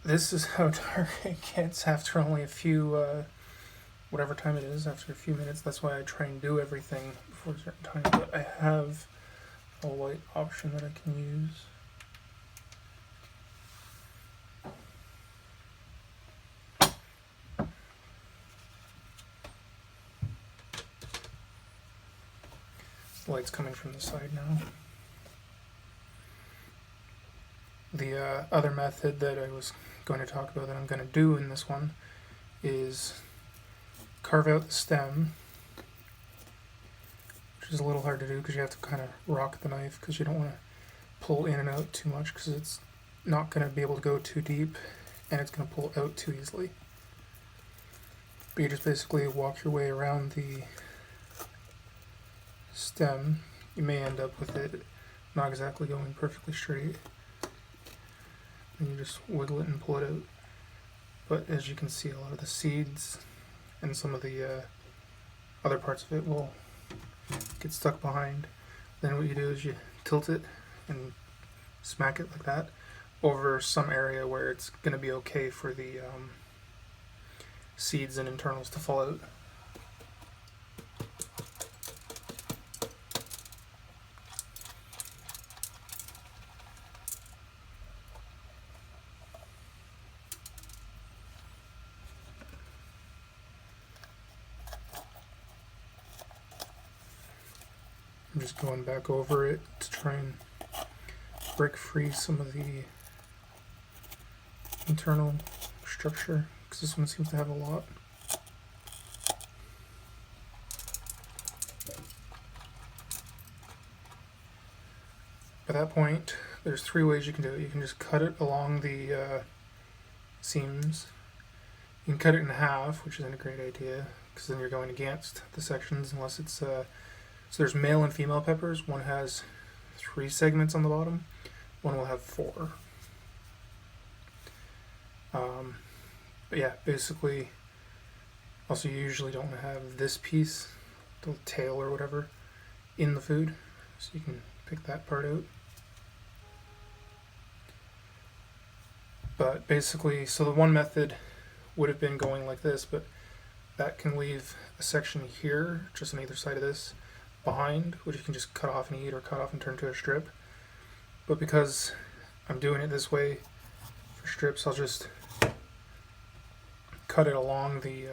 this is how dark it gets after only a few, whatever time it is, after a few minutes. That's why I try and do everything before a certain time. But I have a light option that I can use. The light's coming from the side now. The other method that I was going to talk about that I'm going to do in this one is carve out the stem, which is a little hard to do because you have to kind of rock the knife because you don't want to pull in and out too much because it's not going to be able to go too deep and it's going to pull out too easily. But you just basically walk your way around the stem. You may end up with it not exactly going perfectly straight. And you just wiggle it and pull it out. But as you can see, a lot of the seeds and some of the other parts of it will get stuck behind. Then what you do is you tilt it and smack it like that over some area where it's going to be okay for the seeds and internals to fall out. I'm just going back over it to try and break free some of the internal structure because this one seems to have a lot. By that point, there's 3 ways you can do it. You can just cut it along the seams. You can cut it in half, which isn't a great idea because then you're going against the sections unless it's so there's male and female peppers. One has 3 segments on the bottom. One will have 4. But yeah, basically, also you usually don't have this piece, the tail or whatever, in the food. So you can pick that part out. But basically, so the one method would have been going like this, but that can leave a section here, just on either side of this, behind, which you can just cut off and eat or cut off and turn to a strip. But because I'm doing it this way for strips, I'll just cut it along the